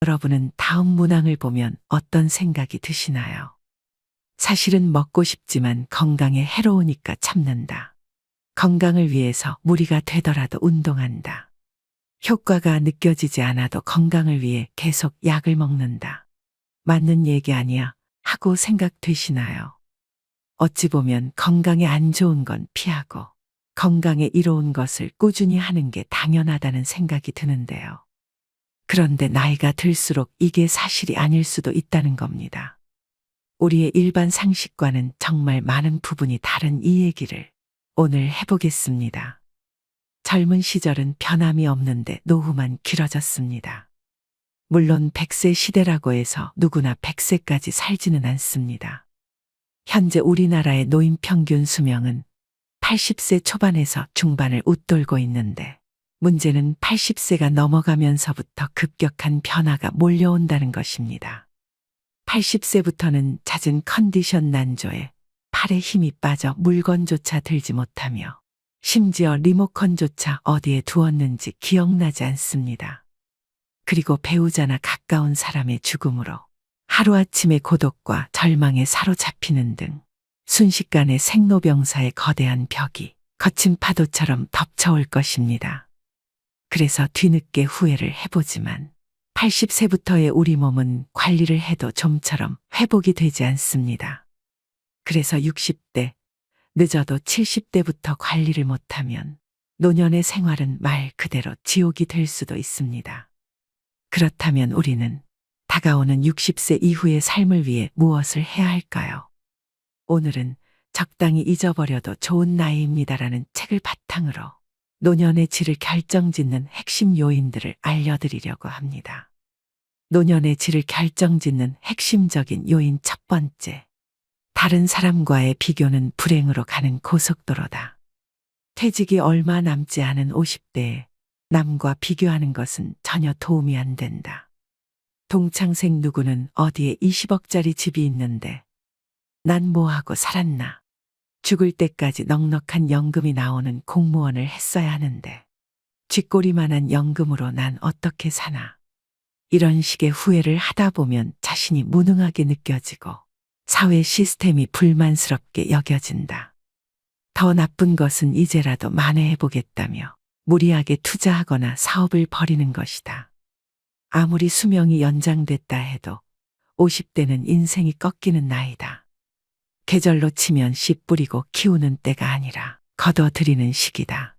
여러분은 다음 문항을 보면 어떤 생각이 드시나요? 사실은 먹고 싶지만 건강에 해로우니까 참는다. 건강을 위해서 무리가 되더라도 운동한다. 효과가 느껴지지 않아도 건강을 위해 계속 약을 먹는다. 맞는 얘기 아니야 하고 생각되시나요? 어찌 보면 건강에 안 좋은 건 피하고 건강에 이로운 것을 꾸준히 하는 게 당연하다는 생각이 드는데요. 그런데 나이가 들수록 이게 사실이 아닐 수도 있다는 겁니다. 우리의 일반 상식과는 정말 많은 부분이 다른 이 얘기를 오늘 해보겠습니다. 젊은 시절은 변함이 없는데 노후만 길어졌습니다. 물론 100세 시대라고 해서 누구나 100세까지 살지는 않습니다. 현재 우리나라의 노인 평균 수명은 80세 초반에서 중반을 웃돌고 있는데 문제는 80세가 넘어가면서부터 급격한 변화가 몰려온다는 것입니다. 80세부터는 잦은 컨디션 난조에 팔에 힘이 빠져 물건조차 들지 못하며 심지어 리모컨조차 어디에 두었는지 기억나지 않습니다. 그리고 배우자나 가까운 사람의 죽음으로 하루아침에 고독과 절망에 사로잡히는 등 순식간에 생로병사의 거대한 벽이 거친 파도처럼 덮쳐올 것입니다. 그래서 뒤늦게 후회를 해보지만 80세부터의 우리 몸은 관리를 해도 좀처럼 회복이 되지 않습니다. 그래서 60대, 늦어도 70대부터 관리를 못하면 노년의 생활은 말 그대로 지옥이 될 수도 있습니다. 그렇다면 우리는 다가오는 60세 이후의 삶을 위해 무엇을 해야 할까요? 오늘은 적당히 잊어버려도 좋은 나이입니다라는 책을 바탕으로 노년의 질을 결정짓는 핵심 요인들을 알려드리려고 합니다. 노년의 질을 결정짓는 핵심적인 요인 첫 번째. 다른 사람과의 비교는 불행으로 가는 고속도로다. 퇴직이 얼마 남지 않은 50대에 남과 비교하는 것은 전혀 도움이 안 된다. 동창생 누구는 어디에 20억짜리 집이 있는데 난 뭐하고 살았나. 죽을 때까지 넉넉한 연금이 나오는 공무원을 했어야 하는데 쥐꼬리만한 연금으로 난 어떻게 사나. 이런 식의 후회를 하다 보면 자신이 무능하게 느껴지고 사회 시스템이 불만스럽게 여겨진다. 더 나쁜 것은 이제라도 만회해보겠다며 무리하게 투자하거나 사업을 벌이는 것이다. 아무리 수명이 연장됐다 해도 50대는 인생이 꺾이는 나이다. 계절로 치면 씨 뿌리고 키우는 때가 아니라 거둬들이는 시기다.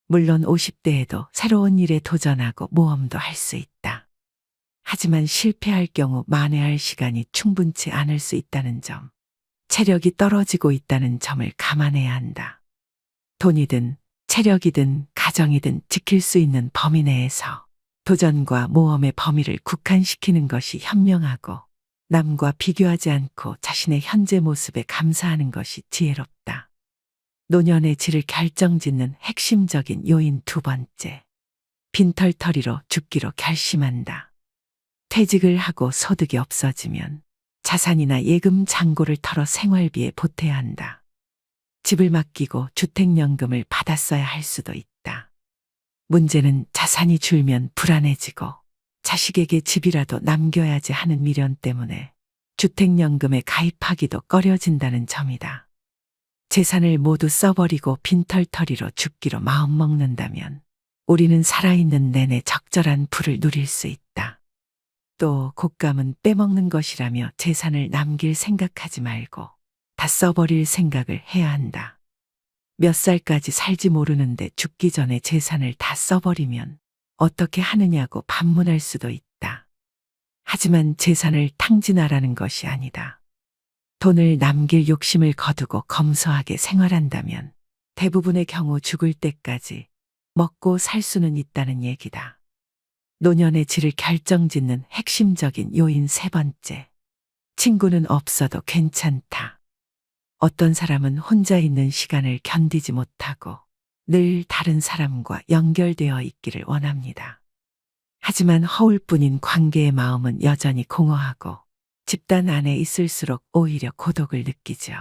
물론 50대에도 새로운 일에 도전하고 모험도 할 수 있다. 하지만 실패할 경우 만회할 시간이 충분치 않을 수 있다는 점, 체력이 떨어지고 있다는 점을 감안해야 한다. 돈이든 체력이든 가정이든 지킬 수 있는 범위 내에서 도전과 모험의 범위를 국한시키는 것이 현명하고 남과 비교하지 않고 자신의 현재 모습에 감사하는 것이 지혜롭다. 노년의 질을 결정짓는 핵심적인 요인 두 번째. 빈털터리로 죽기로 결심한다. 퇴직을 하고 소득이 없어지면 자산이나 예금 잔고를 털어 생활비에 보태야 한다. 집을 맡기고 주택연금을 받았어야 할 수도 있다. 문제는 자산이 줄면 불안해지고 자식에게 집이라도 남겨야지 하는 미련 때문에 주택연금에 가입하기도 꺼려진다는 점이다. 재산을 모두 써버리고 빈털터리로 죽기로 마음먹는다면 우리는 살아있는 내내 적절한 부를 누릴 수 있다. 또 곶감은 빼먹는 것이라며 재산을 남길 생각하지 말고 다 써버릴 생각을 해야 한다. 몇 살까지 살지 모르는데 죽기 전에 재산을 다 써버리면 어떻게 하느냐고 반문할 수도 있다. 하지만 재산을 탕진하라는 것이 아니다. 돈을 남길 욕심을 거두고 검소하게 생활한다면 대부분의 경우 죽을 때까지 먹고 살 수는 있다는 얘기다. 노년의 질을 결정짓는 핵심적인 요인 세 번째. 친구는 없어도 괜찮다. 어떤 사람은 혼자 있는 시간을 견디지 못하고 늘 다른 사람과 연결되어 있기를 원합니다. 하지만 허울뿐인 관계의 마음은 여전히 공허하고 집단 안에 있을수록 오히려 고독을 느끼죠.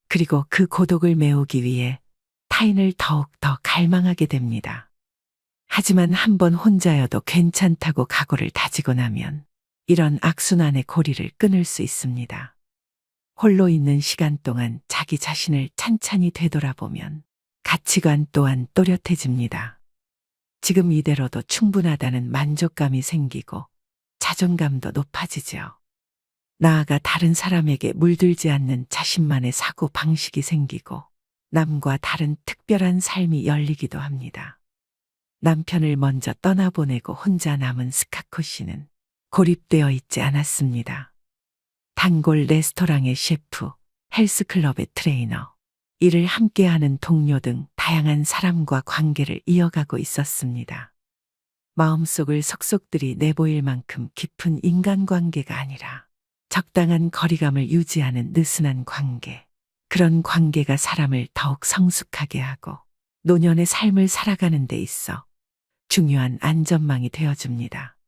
그리고 그 고독을 메우기 위해 타인을 더욱 더 갈망하게 됩니다. 하지만 한번 혼자여도 괜찮다고 각오를 다지고 나면 이런 악순환의 고리를 끊을 수 있습니다. 홀로 있는 시간 동안 자기 자신을 찬찬히 되돌아보면 가치관 또한 또렷해집니다. 지금 이대로도 충분하다는 만족감이 생기고 자존감도 높아지죠. 나아가 다른 사람에게 물들지 않는 자신만의 사고 방식이 생기고 남과 다른 특별한 삶이 열리기도 합니다. 남편을 먼저 떠나보내고 혼자 남은 스카코 씨는 고립되어 있지 않았습니다. 단골 레스토랑의 셰프, 헬스클럽의 트레이너, 일을 함께하는 동료 등 다양한 사람과 관계를 이어가고 있었습니다. 마음속을 속속들이 내보일 만큼 깊은 인간관계가 아니라 적당한 거리감을 유지하는 느슨한 관계. 그런 관계가 사람을 더욱 성숙하게 하고 노년의 삶을 살아가는 데 있어 중요한 안전망이 되어줍니다.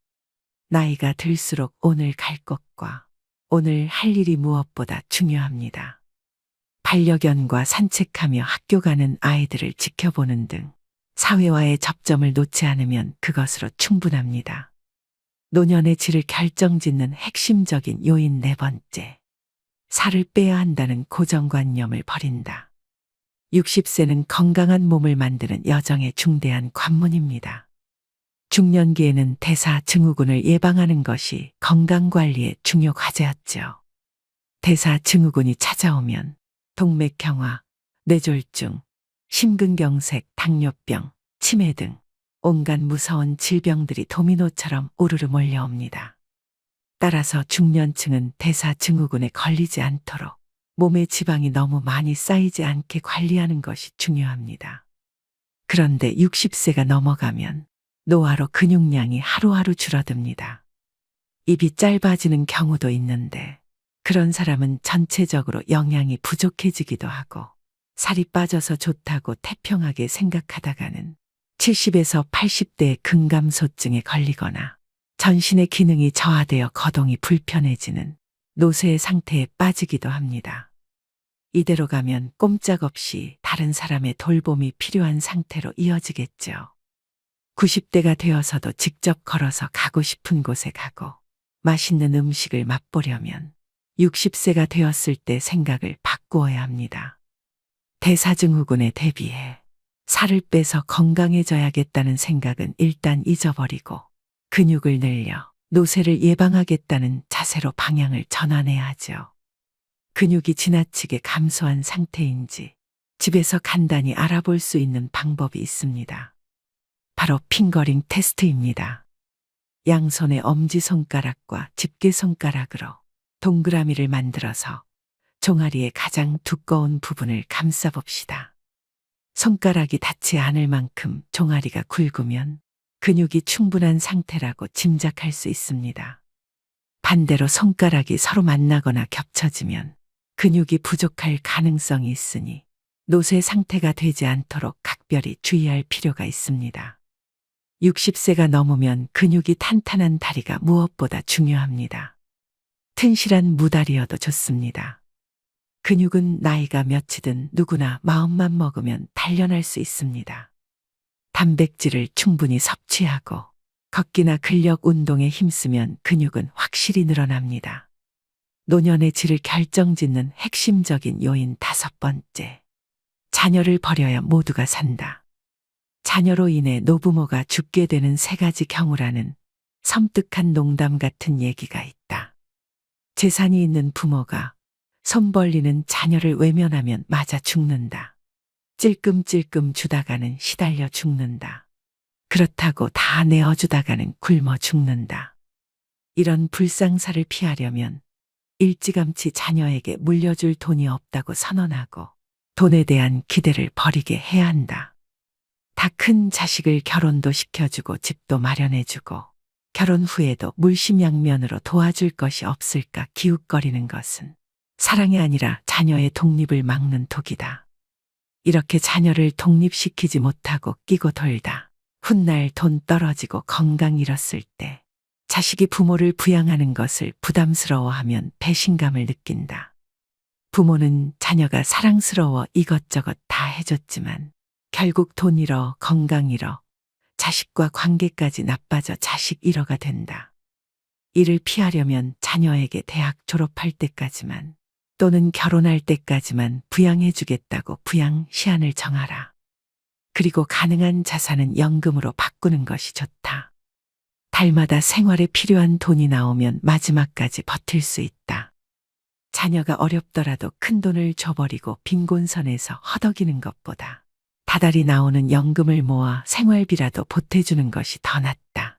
나이가 들수록 오늘 갈 곳과 오늘 할 일이 무엇보다 중요합니다. 반려견과 산책하며 학교 가는 아이들을 지켜보는 등 사회와의 접점을 놓지 않으면 그것으로 충분합니다. 노년의 질을 결정짓는 핵심적인 요인 네 번째. 살을 빼야 한다는 고정관념을 버린다. 60세는 건강한 몸을 만드는 여정의 중대한 관문입니다. 중년기에는 대사증후군을 예방하는 것이 건강관리의 중요 과제였죠. 대사증후군이 찾아오면 동맥경화, 뇌졸중, 심근경색, 당뇨병, 치매 등 온갖 무서운 질병들이 도미노처럼 우르르 몰려옵니다. 따라서 중년층은 대사증후군에 걸리지 않도록 몸에 지방이 너무 많이 쌓이지 않게 관리하는 것이 중요합니다. 그런데 60세가 넘어가면 노화로 근육량이 하루하루 줄어듭니다. 입이 짧아지는 경우도 있는데 그런 사람은 전체적으로 영양이 부족해지기도 하고 살이 빠져서 좋다고 태평하게 생각하다가는 70에서 80대의 근감소증에 걸리거나 전신의 기능이 저하되어 거동이 불편해지는 노쇠의 상태에 빠지기도 합니다. 이대로 가면 꼼짝없이 다른 사람의 돌봄이 필요한 상태로 이어지겠죠. 90대가 되어서도 직접 걸어서 가고 싶은 곳에 가고 맛있는 음식을 맛보려면 60세가 되었을 때 생각을 바꾸어야 합니다. 대사증후군에 대비해 살을 빼서 건강해져야겠다는 생각은 일단 잊어버리고 근육을 늘려 노쇠를 예방하겠다는 자세로 방향을 전환해야 하죠. 근육이 지나치게 감소한 상태인지 집에서 간단히 알아볼 수 있는 방법이 있습니다. 바로 핑거링 테스트입니다. 양손의 엄지손가락과 집게손가락으로 동그라미를 만들어서 종아리의 가장 두꺼운 부분을 감싸봅시다. 손가락이 닿지 않을 만큼 종아리가 굵으면 근육이 충분한 상태라고 짐작할 수 있습니다. 반대로 손가락이 서로 만나거나 겹쳐지면 근육이 부족할 가능성이 있으니 노쇠 상태가 되지 않도록 각별히 주의할 필요가 있습니다. 60세가 넘으면 근육이 탄탄한 다리가 무엇보다 중요합니다. 튼실한 무다리여도 좋습니다. 근육은 나이가 몇이든 누구나 마음만 먹으면 단련할 수 있습니다. 단백질을 충분히 섭취하고 걷기나 근력 운동에 힘쓰면 근육은 확실히 늘어납니다. 노년의 질을 결정짓는 핵심적인 요인 다섯 번째. 자녀를 버려야 모두가 산다. 자녀로 인해 노부모가 죽게 되는 세 가지 경우라는 섬뜩한 농담 같은 얘기가 있다. 재산이 있는 부모가 손 벌리는 자녀를 외면하면 맞아 죽는다. 찔끔찔끔 주다가는 시달려 죽는다. 그렇다고 다 내어주다가는 굶어 죽는다. 이런 불상사를 피하려면 일찌감치 자녀에게 물려줄 돈이 없다고 선언하고 돈에 대한 기대를 버리게 해야 한다. 다 큰 자식을 결혼도 시켜주고 집도 마련해주고 결혼 후에도 물심양면으로 도와줄 것이 없을까 기웃거리는 것은 사랑이 아니라 자녀의 독립을 막는 독이다. 이렇게 자녀를 독립시키지 못하고 끼고 돌다 훗날 돈 떨어지고 건강 잃었을 때 자식이 부모를 부양하는 것을 부담스러워하면 배신감을 느낀다. 부모는 자녀가 사랑스러워 이것저것 다 해줬지만 결국 돈 잃어 건강 잃어 자식과 관계까지 나빠져 자식 일어가 된다. 이를 피하려면 자녀에게 대학 졸업할 때까지만 또는 결혼할 때까지만 부양해주겠다고 부양 시한을 정하라. 그리고 가능한 자산은 연금으로 바꾸는 것이 좋다. 달마다 생활에 필요한 돈이 나오면 마지막까지 버틸 수 있다. 자녀가 어렵더라도 큰 돈을 줘버리고 빈곤선에서 허덕이는 것보다 다달이 나오는 연금을 모아 생활비라도 보태주는 것이 더 낫다.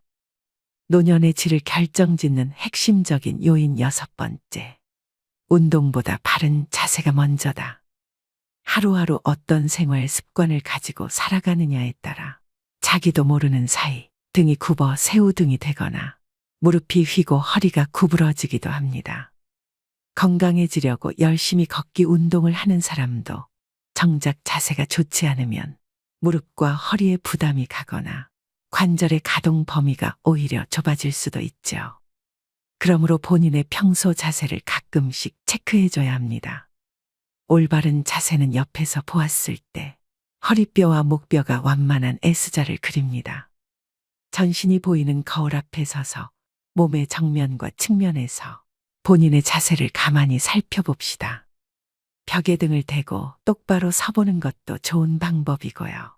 노년의 질을 결정짓는 핵심적인 요인 6번째. 운동보다 바른 자세가 먼저다. 하루하루 어떤 생활 습관을 가지고 살아가느냐에 따라 자기도 모르는 사이 등이 굽어 새우등이 되거나 무릎이 휘고 허리가 구부러지기도 합니다. 건강해지려고 열심히 걷기 운동을 하는 사람도 정작 자세가 좋지 않으면 무릎과 허리에 부담이 가거나 관절의 가동 범위가 오히려 좁아질 수도 있죠. 그러므로 본인의 평소 자세를 가끔씩 체크해줘야 합니다. 올바른 자세는 옆에서 보았을 때 허리뼈와 목뼈가 완만한 S자를 그립니다. 전신이 보이는 거울 앞에 서서 몸의 정면과 측면에서 본인의 자세를 가만히 살펴봅시다. 벽에 등을 대고 똑바로 서보는 것도 좋은 방법이고요.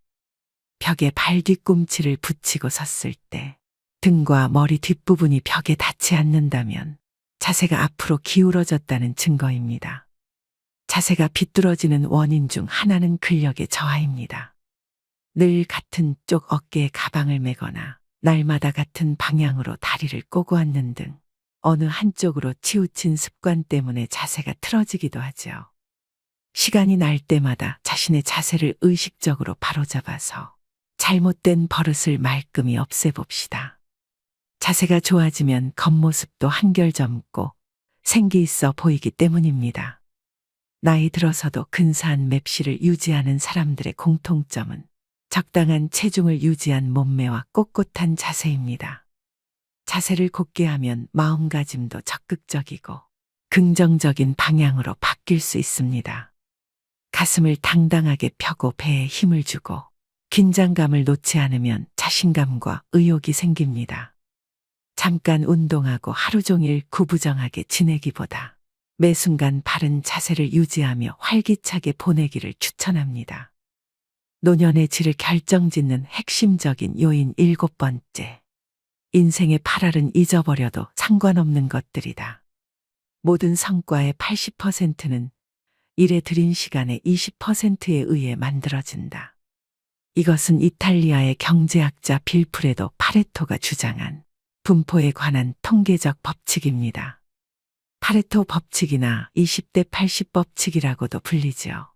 벽에 발 뒤꿈치를 붙이고 섰을 때 등과 머리 뒷부분이 벽에 닿지 않는다면 자세가 앞으로 기울어졌다는 증거입니다. 자세가 비뚤어지는 원인 중 하나는 근력의 저하입니다. 늘 같은 쪽 어깨에 가방을 메거나 날마다 같은 방향으로 다리를 꼬고 앉는 등 어느 한쪽으로 치우친 습관 때문에 자세가 틀어지기도 하죠. 시간이 날 때마다 자신의 자세를 의식적으로 바로잡아서 잘못된 버릇을 말끔히 없애봅시다. 자세가 좋아지면 겉모습도 한결 젊고 생기 있어 보이기 때문입니다. 나이 들어서도 근사한 맵시를 유지하는 사람들의 공통점은 적당한 체중을 유지한 몸매와 꼿꼿한 자세입니다. 자세를 곧게 하면 마음가짐도 적극적이고 긍정적인 방향으로 바뀔 수 있습니다. 가슴을 당당하게 펴고 배에 힘을 주고 긴장감을 놓지 않으면 자신감과 의욕이 생깁니다. 잠깐 운동하고 하루 종일 구부정하게 지내기보다 매 순간 바른 자세를 유지하며 활기차게 보내기를 추천합니다. 노년의 질을 결정짓는 핵심적인 요인 7번째. 인생의 8할은 잊어버려도 상관없는 것들이다. 모든 성과의 80%는 일에 들인 시간의 20%에 의해 만들어진다. 이것은 이탈리아의 경제학자 빌프레도 파레토가 주장한 분포에 관한 통계적 법칙입니다. 파레토 법칙이나 20대 80 법칙이라고도 불리지요.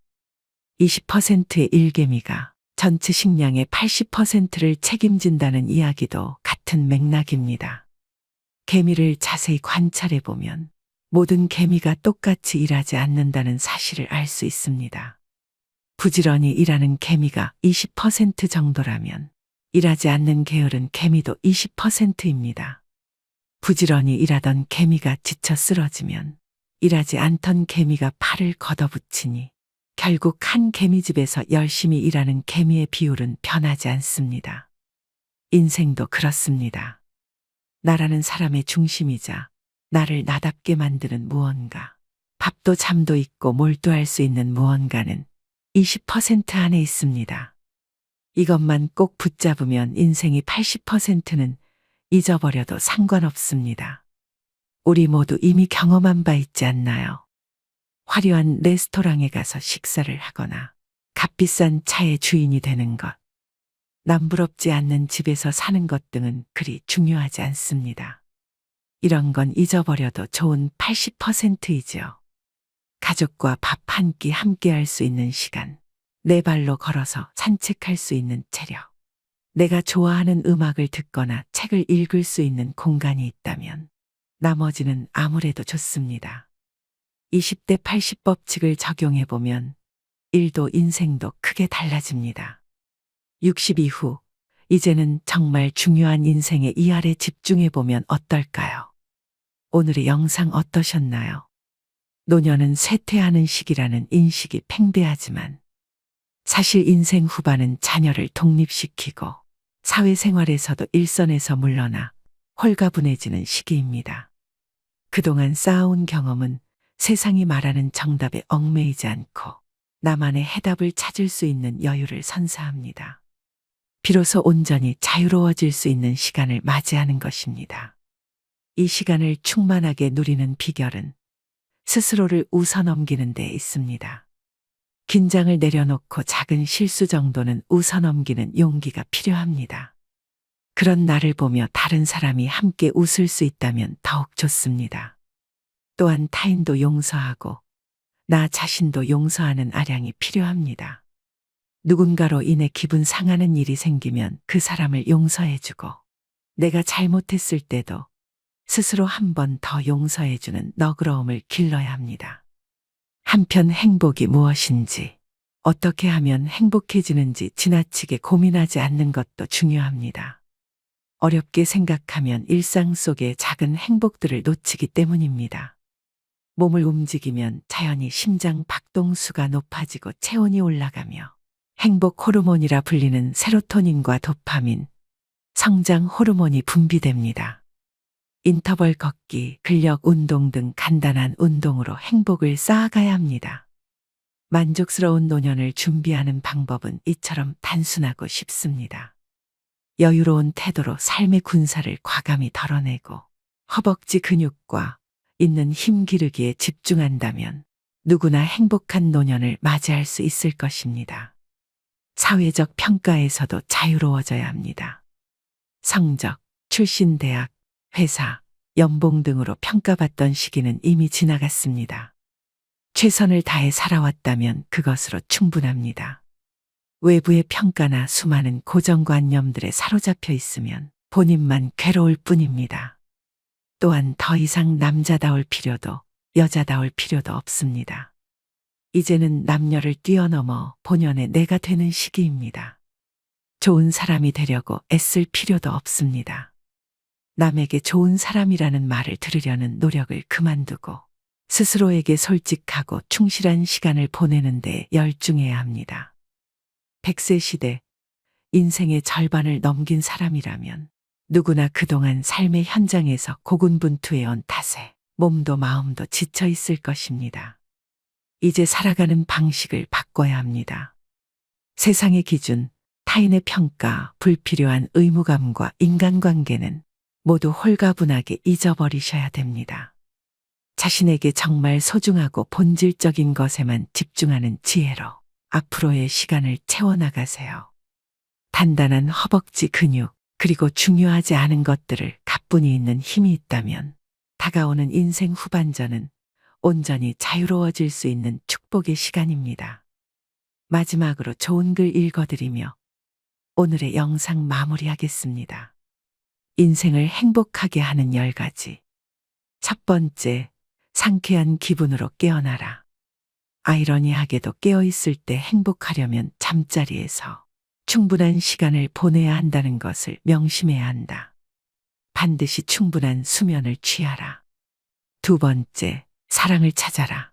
20%의 일개미가 전체 식량의 80%를 책임진다는 이야기도 같은 맥락입니다. 개미를 자세히 관찰해보면 모든 개미가 똑같이 일하지 않는다는 사실을 알 수 있습니다. 부지런히 일하는 개미가 20% 정도라면 일하지 않는 게으른 개미도 20%입니다. 부지런히 일하던 개미가 지쳐 쓰러지면 일하지 않던 개미가 팔을 걷어붙이니 결국 한 개미집에서 열심히 일하는 개미의 비율은 변하지 않습니다. 인생도 그렇습니다. 나라는 사람의 중심이자 나를 나답게 만드는 무언가, 밥도 잠도 있고 몰두할 수 있는 무언가는 20% 안에 있습니다. 이것만 꼭 붙잡으면 인생이 80%는 잊어버려도 상관없습니다. 우리 모두 이미 경험한 바 있지 않나요? 화려한 레스토랑에 가서 식사를 하거나 값비싼 차의 주인이 되는 것, 남부럽지 않는 집에서 사는 것 등은 그리 중요하지 않습니다. 이런 건 잊어버려도 좋은 80%이지요. 가족과 밥 한 끼 함께 할 수 있는 시간, 내 발로 걸어서 산책할 수 있는 체력, 내가 좋아하는 음악을 듣거나 책을 읽을 수 있는 공간이 있다면 나머지는 아무래도 좋습니다. 20대 80 법칙을 적용해보면 일도 인생도 크게 달라집니다. 60 이후, 이제는 정말 중요한 인생의 이할에 집중해보면 어떨까요? 오늘의 영상 어떠셨나요? 노년은 쇠퇴하는 시기라는 인식이 팽배하지만 사실 인생 후반은 자녀를 독립시키고 사회생활에서도 일선에서 물러나 홀가분해지는 시기입니다. 그동안 쌓아온 경험은 세상이 말하는 정답에 얽매이지 않고 나만의 해답을 찾을 수 있는 여유를 선사합니다. 비로소 온전히 자유로워질 수 있는 시간을 맞이하는 것입니다. 이 시간을 충만하게 누리는 비결은 스스로를 웃어넘기는 데 있습니다. 긴장을 내려놓고 작은 실수 정도는 웃어넘기는 용기가 필요합니다. 그런 나를 보며 다른 사람이 함께 웃을 수 있다면 더욱 좋습니다. 또한 타인도 용서하고 나 자신도 용서하는 아량이 필요합니다. 누군가로 인해 기분 상하는 일이 생기면 그 사람을 용서해주고 내가 잘못했을 때도 스스로 한 번 더 용서해주는 너그러움을 길러야 합니다. 한편 행복이 무엇인지, 어떻게 하면 행복해지는지 지나치게 고민하지 않는 것도 중요합니다. 어렵게 생각하면 일상 속의 작은 행복들을 놓치기 때문입니다. 몸을 움직이면 자연히 심장 박동수가 높아지고 체온이 올라가며 행복 호르몬이라 불리는 세로토닌과 도파민, 성장 호르몬이 분비됩니다. 인터벌 걷기, 근력 운동 등 간단한 운동으로 행복을 쌓아가야 합니다. 만족스러운 노년을 준비하는 방법은 이처럼 단순하고 쉽습니다. 여유로운 태도로 삶의 군사를 과감히 덜어내고 허벅지 근육과 있는 힘 기르기에 집중한다면 누구나 행복한 노년을 맞이할 수 있을 것입니다. 사회적 평가에서도 자유로워져야 합니다. 성적, 출신 대학, 회사, 연봉 등으로 평가받던 시기는 이미 지나갔습니다. 최선을 다해 살아왔다면 그것으로 충분합니다. 외부의 평가나 수많은 고정관념들에 사로잡혀 있으면 본인만 괴로울 뿐입니다. 또한 더 이상 남자다울 필요도 여자다울 필요도 없습니다. 이제는 남녀를 뛰어넘어 본연의 내가 되는 시기입니다. 좋은 사람이 되려고 애쓸 필요도 없습니다. 남에게 좋은 사람이라는 말을 들으려는 노력을 그만두고 스스로에게 솔직하고 충실한 시간을 보내는 데 열중해야 합니다. 100세 시대, 인생의 절반을 넘긴 사람이라면 누구나 그동안 삶의 현장에서 고군분투해온 탓에 몸도 마음도 지쳐 있을 것입니다. 이제 살아가는 방식을 바꿔야 합니다. 세상의 기준, 타인의 평가, 불필요한 의무감과 인간관계는 모두 홀가분하게 잊어버리셔야 됩니다. 자신에게 정말 소중하고 본질적인 것에만 집중하는 지혜로 앞으로의 시간을 채워나가세요. 단단한 허벅지 근육, 그리고 중요하지 않은 것들을 가뿐히 있는 힘이 있다면 다가오는 인생 후반전은 온전히 자유로워질 수 있는 축복의 시간입니다. 마지막으로 좋은 글 읽어드리며 오늘의 영상 마무리하겠습니다. 인생을 행복하게 하는 10가지. 첫 번째, 상쾌한 기분으로 깨어나라. 아이러니하게도 깨어있을 때 행복하려면 잠자리에서 충분한 시간을 보내야 한다는 것을 명심해야 한다. 반드시 충분한 수면을 취하라. 두 번째, 사랑을 찾아라.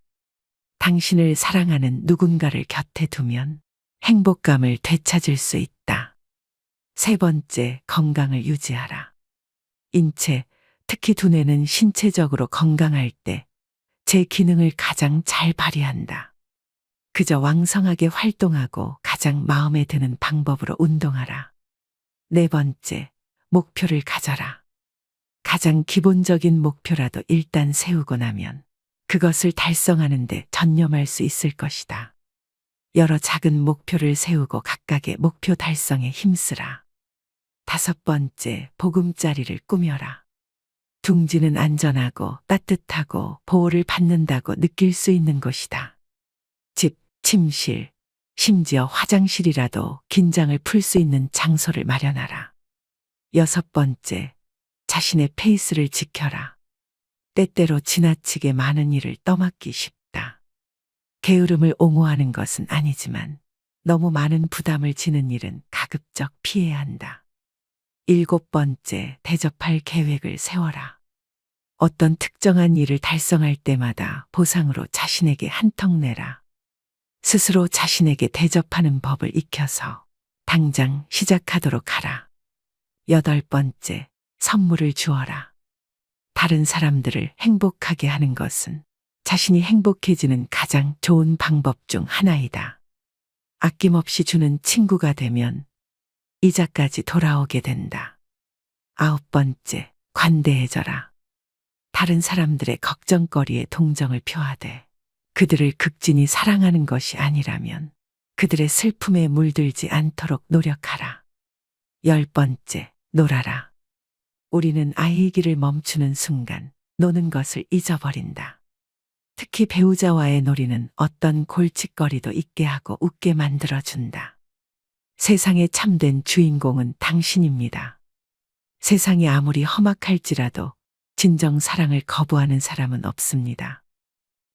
당신을 사랑하는 누군가를 곁에 두면 행복감을 되찾을 수 있다. 세 번째, 건강을 유지하라. 인체, 특히 두뇌는 신체적으로 건강할 때 제 기능을 가장 잘 발휘한다. 그저 왕성하게 활동하고 가장 마음에 드는 방법으로 운동하라. 네 번째, 목표를 가져라. 가장 기본적인 목표라도 일단 세우고 나면 그것을 달성하는 데 전념할 수 있을 것이다. 여러 작은 목표를 세우고 각각의 목표 달성에 힘쓰라. 다섯 번째, 보금자리를 꾸며라. 둥지는 안전하고 따뜻하고 보호를 받는다고 느낄 수 있는 곳이다. 집, 침실, 심지어 화장실이라도 긴장을 풀 수 있는 장소를 마련하라. 여섯 번째, 자신의 페이스를 지켜라. 때때로 지나치게 많은 일을 떠맡기 쉽다. 게으름을 옹호하는 것은 아니지만 너무 많은 부담을 지는 일은 가급적 피해야 한다. 일곱 번째, 대접할 계획을 세워라. 어떤 특정한 일을 달성할 때마다 보상으로 자신에게 한턱 내라. 스스로 자신에게 대접하는 법을 익혀서 당장 시작하도록 하라. 8번째, 선물을 주어라. 다른 사람들을 행복하게 하는 것은 자신이 행복해지는 가장 좋은 방법 중 하나이다. 아낌없이 주는 친구가 되면 이자까지 돌아오게 된다. 9번째, 관대해져라. 다른 사람들의 걱정거리에 동정을 표하되 그들을 극진히 사랑하는 것이 아니라면 그들의 슬픔에 물들지 않도록 노력하라. 10번째, 놀아라. 우리는 아이이기를 멈추는 순간 노는 것을 잊어버린다. 특히 배우자와의 놀이는 어떤 골칫거리도 잊게 하고 웃게 만들어준다. 세상의 참된 주인공은 당신입니다. 세상이 아무리 험악할지라도 진정 사랑을 거부하는 사람은 없습니다.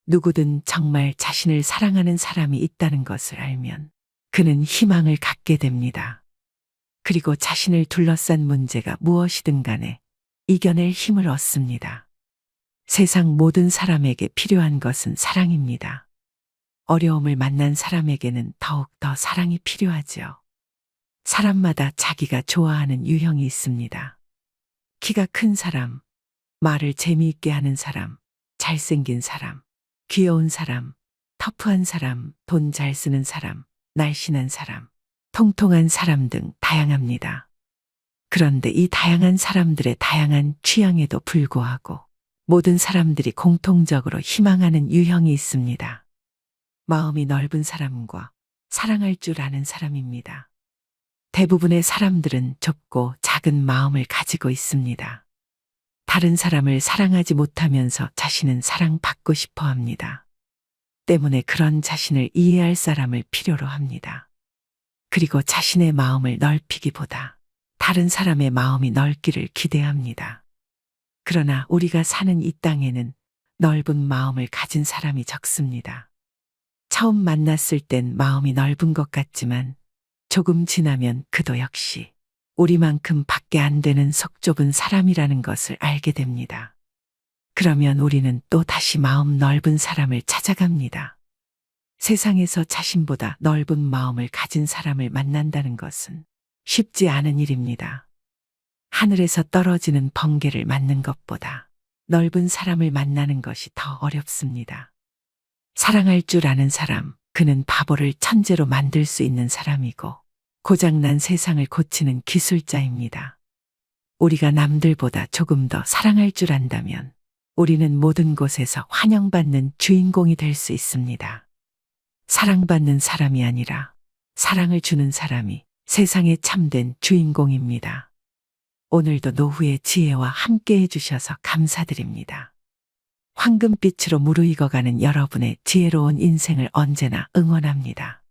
누구든 정말 자신을 사랑하는 사람이 있다는 것을 알면 그는 희망을 갖게 됩니다. 그리고 자신을 둘러싼 문제가 무엇이든 간에 이겨낼 힘을 얻습니다. 세상 모든 사람에게 필요한 것은 사랑입니다. 어려움을 만난 사람에게는 더욱 더 사랑이 필요하지요. 사람마다 자기가 좋아하는 유형이 있습니다. 키가 큰 사람, 말을 재미있게 하는 사람, 잘생긴 사람, 귀여운 사람, 터프한 사람, 돈 잘 쓰는 사람, 날씬한 사람, 통통한 사람 등 다양합니다. 그런데 이 다양한 사람들의 다양한 취향에도 불구하고 모든 사람들이 공통적으로 희망하는 유형이 있습니다. 마음이 넓은 사람과 사랑할 줄 아는 사람입니다. 대부분의 사람들은 좁고 작은 마음을 가지고 있습니다. 다른 사람을 사랑하지 못하면서 자신은 사랑받고 싶어 합니다. 때문에 그런 자신을 이해할 사람을 필요로 합니다. 그리고 자신의 마음을 넓히기보다 다른 사람의 마음이 넓기를 기대합니다. 그러나 우리가 사는 이 땅에는 넓은 마음을 가진 사람이 적습니다. 처음 만났을 땐 마음이 넓은 것 같지만 조금 지나면 그도 역시 우리만큼 밖에 안 되는 속 좁은 사람이라는 것을 알게 됩니다. 그러면 우리는 또 다시 마음 넓은 사람을 찾아갑니다. 세상에서 자신보다 넓은 마음을 가진 사람을 만난다는 것은 쉽지 않은 일입니다. 하늘에서 떨어지는 번개를 맞는 것보다 넓은 사람을 만나는 것이 더 어렵습니다. 사랑할 줄 아는 사람, 그는 바보를 천재로 만들 수 있는 사람이고 고장난 세상을 고치는 기술자입니다. 우리가 남들보다 조금 더 사랑할 줄 안다면 우리는 모든 곳에서 환영받는 주인공이 될 수 있습니다. 사랑받는 사람이 아니라 사랑을 주는 사람이 세상의 참된 주인공입니다. 오늘도 노후의 지혜와 함께 해주셔서 감사드립니다. 황금빛으로 무르익어가는 여러분의 지혜로운 인생을 언제나 응원합니다.